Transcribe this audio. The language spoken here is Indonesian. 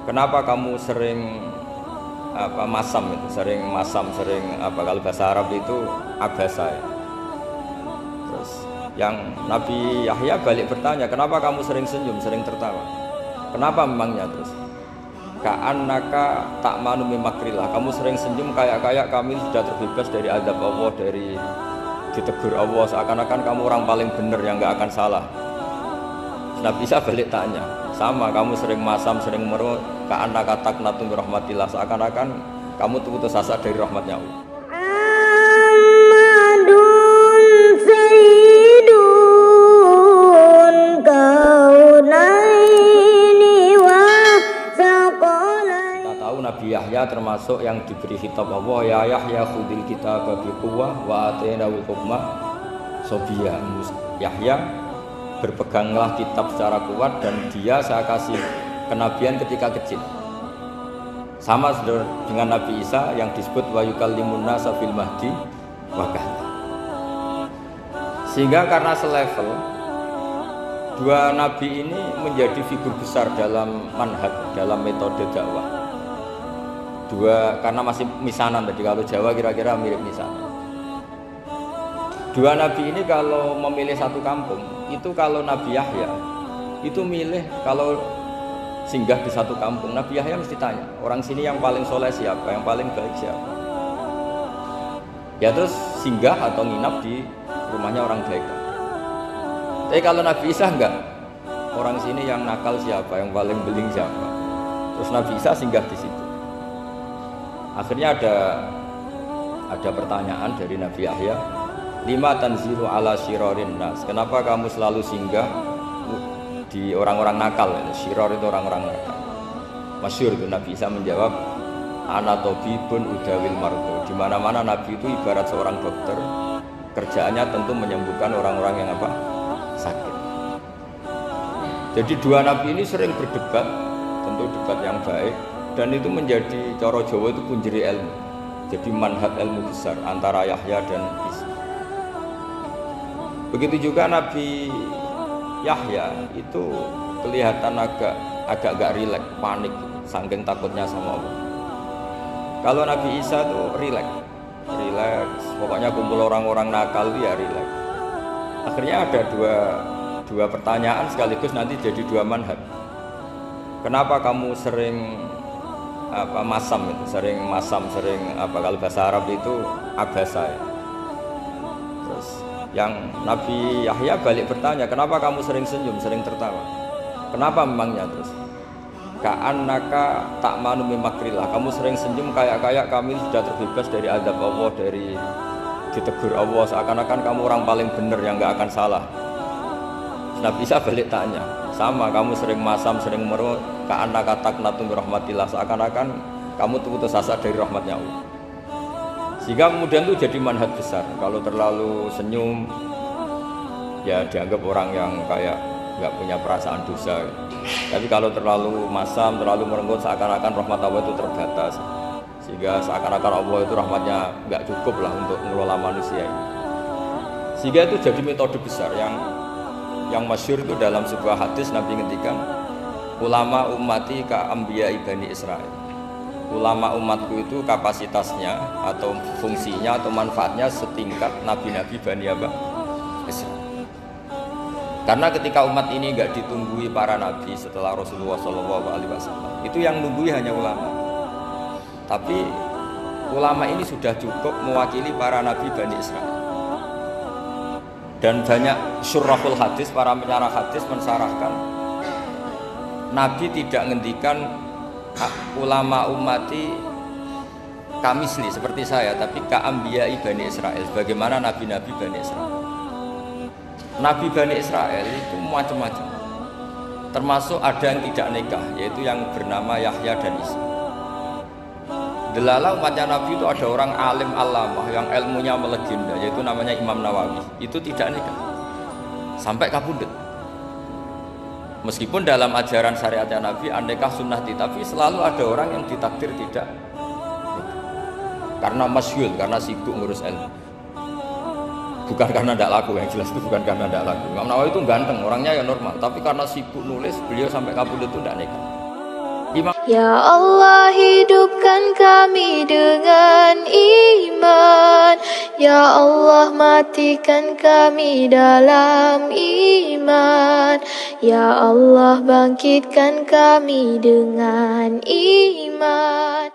kenapa kamu sering masam itu, sering masam, sering kalau bahasa Arab itu abasa ya. Terus yang Nabi Yahya balik bertanya, kenapa kamu sering senyum, sering tertawa? Kenapa memangnya? Terus ka'annaka ta'manu min makrillah, kamu sering senyum kayak kami sudah terbebas dari azab Allah, dari ditegur Allah, seakan-akan kamu orang paling benar yang nggak akan salah. Nabi Isa balik tanya, sama kamu sering masam, sering merut, ka'annaka taqnatu min rahmatillah, seakan-akan kamu tuh putus asa dari rahmatnya Allah. Nabi Yahya termasuk yang diberi khitab Allah, ya Yahya khudil kitaba biquwwah wa atainahul hukma sobiyya. Yahya, berpeganglah kitab secara kuat dan dia saya kasih kenabian ketika kecil. Sama dengan Nabi Isa yang disebut wa yukallimun nasa fil mahdi wa kahla. Sehingga karena selevel, dua nabi ini menjadi figur besar dalam manhaj, dalam metode dakwah. Dua, karena masih misanan tadi, kalau Jawa kira-kira mirip misanan. Dua nabi ini kalau memilih satu kampung, itu kalau Nabi Yahya itu milih kalau singgah di satu kampung, Nabi Yahya mesti tanya, orang sini yang paling soleh siapa, yang paling baik siapa. Ya terus singgah atau nginap di rumahnya orang baik. Tapi kalau Nabi Isa enggak, orang sini yang nakal siapa, yang paling beling siapa. Terus Nabi Isa singgah di situ. Akhirnya ada pertanyaan dari Nabi Yahya, lima tanzilu ala syirarin nas, kenapa kamu selalu singgah di orang-orang nakal? Syirar itu orang-orang nakal. Masyhur itu Nabi Isa menjawab, ana tabibun udawil mardu. Di mana-mana Nabi itu ibarat seorang dokter, kerjaannya tentu menyembuhkan orang-orang yang sakit. Jadi dua nabi ini sering berdebat, tentu debat yang baik. Dan itu menjadi cara Jawa itu punjeri ilmu. Jadi manhaj ilmu besar antara Yahya dan Isa. Begitu juga Nabi Yahya itu kelihatan agak rileks, panik, saking takutnya sama Allah. Kalau Nabi Isa itu rileks, pokoknya kumpul orang-orang nakal dia rileks. Akhirnya ada dua pertanyaan sekaligus nanti jadi dua manhaj. Kenapa kamu sering masam itu, sering kalau bahasa Arab itu abasa ya. Terus yang Nabi Yahya balik bertanya, kenapa kamu sering senyum, sering tertawa? Kenapa memangnya? Terus ka'annaka ta'manu min makrillah, kamu sering senyum kayak kami sudah terbebas dari azab Allah, dari ditegur Allah, seakan-akan kamu orang paling benar yang nggak akan salah. Nabi Isa balik tanya, sama kamu sering masam, sering merut, ka'annaka taqnatu min rahmatillah, seakan-akan kamu tuh putus asa dari rahmatnya Allah. Sehingga kemudian itu jadi manhaj besar. Kalau terlalu senyum ya dianggap orang yang kayak nggak punya perasaan dosa. Tapi kalau terlalu masam, terlalu merenggut, seakan-akan rahmat Allah itu terbatas. Sehingga seakan-akan Allah itu rahmatnya nggak cukup lah untuk mengelola manusia ini. Sehingga itu jadi metode besar yang masyhur itu dalam sebuah hadis Nabi ngendikan, ulama ummati ka anbiya Bani Israil. Ulama umatku itu kapasitasnya atau fungsinya atau manfaatnya setingkat nabi-nabi Bani Israil. Karena ketika umat ini nggak ditunggui para nabi setelah Rasulullah SAW, itu yang nunggui hanya ulama. Tapi ulama ini sudah cukup mewakili para nabi Bani Israil. Dan banyak syurahul hadis, para penyarah hadis mensarahkan, Nabi tidak ngendikan ulama ummati kamisli seperti saya, tapi ka'ambiyai Bani Israil, bagaimana nabi-nabi Bani Israil. Nabi Bani Israil itu macam-macam, termasuk ada yang tidak nikah, yaitu yang bernama Yahya dan Isa. Delala umatnya Nabi itu ada orang alim alamah yang ilmunya melegenda, yaitu namanya Imam Nawawi. Itu tidak nikah sampai kabudut. Meskipun dalam ajaran syariatnya Nabi andekah sunnati, tapi selalu ada orang yang ditakdir tidak nikah. Karena masyhur, karena sibuk ngurus ilmu. Bukan karena tidak laku, yang jelas itu bukan karena tidak laku. Imam Nawawi itu ganteng, orangnya ya normal, tapi karena sibuk nulis, beliau sampai kabudut itu tidak nikah. Imam. Ya Allah, hidupkan kami dengan iman. Ya Allah, matikan kami dalam iman. Ya Allah, bangkitkan kami dengan iman.